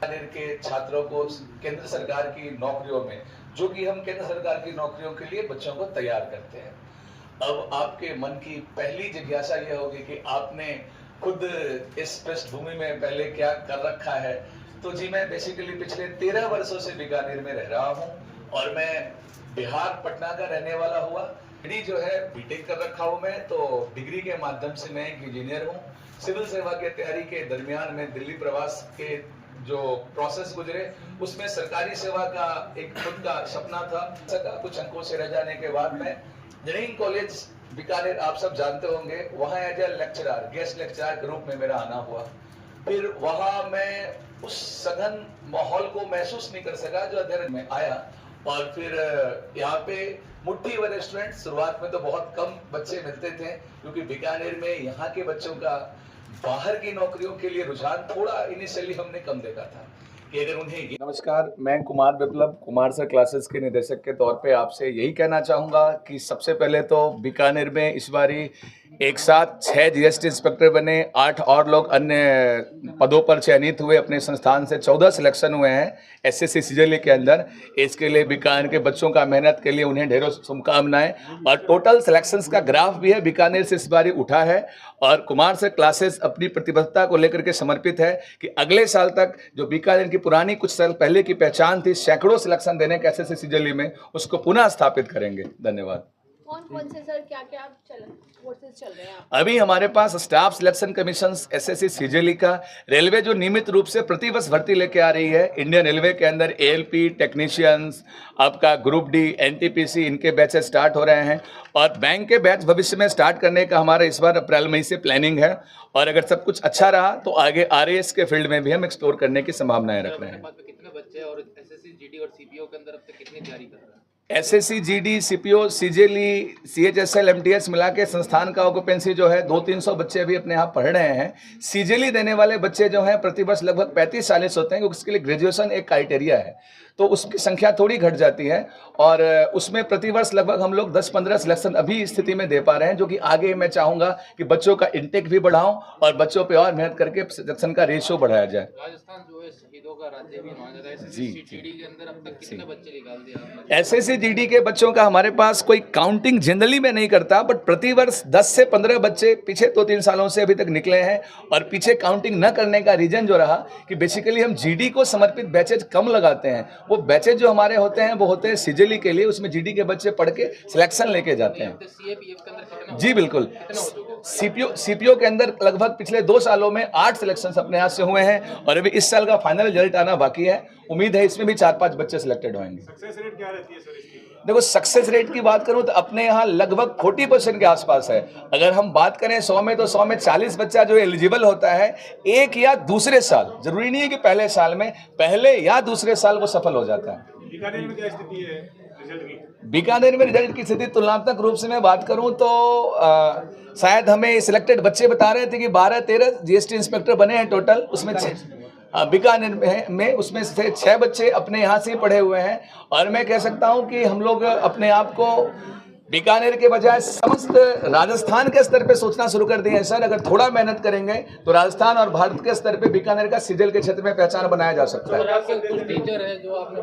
बीकानेर के छात्रों को केंद्र सरकार की नौकरियों में, जो कि हम केंद्र सरकार की नौकरियों के लिए बच्चों को तैयार करते हैं। अब आपके मन की पहली जिज्ञासा यह होगी कि आपने खुद इस पृष्ठभूमि में पहले क्या कर रखा है। तो जी, मैं बेसिकली पिछले 13 वर्षों से बीकानेर में रह रहा हूँ और मैं बिहार पटना का रहने वाला हुआ। डिग्री जो है बीटेक कर रखा हूँ मैं, तो डिग्री के माध्यम से मैं एक इंजीनियर हूँ। सिविल सेवा की तैयारी के दरमियान में दिल्ली प्रवास के जो प्रोसेस गुजरे, उसमें सरकारी सेवा का एक खुद का सपना था। कुछ अंकों से रह जाने के बाद मैं इंजीनियरिंग कॉलेज बीकानेर, आप सब जानते होंगे, वहाँ as a lecturer, guest lecturer के रूप में मेरा आना हुआ। फिर वहाँ मैं उस सघन माहौल को महसूस नहीं कर सका जो अध्ययन में आया, और फिर यहाँ पे मुट्ठी भर रेस्टोरेंट, शुरुआत में तो बहुत कम बच्चे मिलते थे क्योंकि बीकानेर में यहाँ के बच्चों का बाहर की नौकरियों के लिए रुझान थोड़ा इनिशियली हमने कम देखा था कि अगर उन्हें। नमस्कार, मैं कुमार विप्लव, कुमार सर क्लासेस के निदेशक के तौर पे आपसे यही कहना चाहूँगा कि सबसे पहले तो बीकानेर में इस बारी एक साथ 6 जीएसटी इंस्पेक्टर बने, 8 और लोग अन्य पदों पर चयनित हुए। अपने संस्थान से 14 सिलेक्शन हुए हैं एसएससी सीजीएलई के अंदर। इसके लिए बीकानेर के बच्चों का मेहनत के लिए उन्हें ढेरों शुभकामनाएं। और टोटल सिलेक्शंस का ग्राफ भी है, बीकानेर से इस बारी उठा है। और कुमार सर क्लासेस अपनी प्रतिबद्धता को लेकर के समर्पित है कि अगले साल तक जो बीकानेर की पुरानी कुछ साल पहले की पहचान थी, सैकड़ों सिलेक्शन देने के एसएससी सीजीएलई में, उसको पुनः स्थापित करेंगे। धन्यवाद। कौन से सर क्या कोर्सेज चल रहे हैं? अभी हमारे पास स्टाफ सिलेक्शन कमीशन एसएससी सीजीएलई का, रेलवे जो नियमित रूप से प्रतिवर्ष भर्ती लेके आ रही है, इंडियन रेलवे के अंदर एएलपी टेक्नीशियंस, आपका ग्रुप डी, एनटीपीसी, इनके बैचेस स्टार्ट हो रहे हैं। और बैंक के बैच भविष्य में स्टार्ट करने का हमारा इस बार अप्रैल मई से प्लानिंग है। और अगर सब कुछ अच्छा रहा तो आगे आरएएस के फील्ड में भी हम एक्सप्लोर करने की संभावनाएं रख रहे हैं। कितने बच्चे और एसएससी जीडी और सीपीओ के अंदर अब तक कितनी तैयारी कर रहे हैं? SSC GD CPO CGLE CHSL MTS मिला के संस्थान का ऑक्यूपेंसी जो है 200-300 बच्चे अभी अपने यहाँ पढ़ रहे हैं। सीजीएलई देने वाले बच्चे जो हैं प्रतिवर्ष लगभग 35-40 होते हैं, क्योंकि उसके लिए ग्रेजुएशन एक क्राइटेरिया है, तो उसकी संख्या थोड़ी घट जाती है। और उसमें प्रतिवर्ष लगभग हम लोग 10-15 सिलेक्शन अभी स्थिति में दे पा रहे हैं, जो कि आगे मैं चाहूँगा कि बच्चों का इंटेक भी बढ़ाऊँ और बच्चों पर और मेहनत करके सिलेक्शन का रेशियो बढ़ाया जाए। राजस्थान जो है शहीदों का राज्य भी माना जाता है। एसएससी जीडी के अंदर अब तक कितने बच्चे निकाल दिए आपने? एसएससी जीडी के बच्चों का हमारे पास कोई काउंटिंग जनरली में नहीं करता, बट प्रतिवर्ष 10 से 15 बच्चे पिछले 2-3 सालों से अभी तक निकले हैं। और पीछे काउंटिंग न करने का रीजन जो रहा कि बेसिकली हम जीडी को समर्पित बैचेज कम लगाते हैं। वो बैचेज जो हमारे होते हैं वो होते हैं सीजीएलई के लिए, उसमें जीडी के बच्चे पढ़ के सिलेक्शन लेके जाते हैं। सीएपीएफ के अंदर कितना? जी बिल्कुल, सीपीओ के अंदर लगभग पिछले 2 सालों में 8 सिलेक्शन अपने हाथ से हुए हैं और अभी इस साल का फाइनल रिजल्ट आना बाकी है। उम्मीद है इसमें भी 4-5 बच्चे सिलेक्टेड होंगे। सक्सेस रेट क्या रहती है सर इसकी? देखो, सक्सेस रेट की बात करूं तो अपने यहाँ लगभग 40% के आसपास है। अगर हम बात करें 100 में, तो 100 में 40 बच्चा जो एलिजिबल होता है एक या दूसरे साल, जरूरी नहीं है कि पहले साल में, पहले या दूसरे साल वो सफल हो जाता है। बीकानेर में क्या स्थिति है रिजल्ट की? बीकानेर में रिजल्ट की स्थिति तुलनात्मक रूप से मैं बात करूं तो शायद हमें सिलेक्टेड बच्चे बता रहे थे कि 12-13 जीएसटी इंस्पेक्टर बने हैं टोटल, उसमें बीकानेर में उसमें से 6 बच्चे अपने यहाँ से पढ़े हुए हैं। और मैं कह सकता हूँ कि हम लोग अपने आप को बीकानेर के बजाय समस्त राजस्थान के स्तर पे सोचना शुरू कर दिए हैं सर। अगर थोड़ा मेहनत करेंगे तो राजस्थान और भारत के स्तर पे बीकानेर का सीजीएल के क्षेत्र में पहचान बनाया जा सकता है। टीचर है जो आपने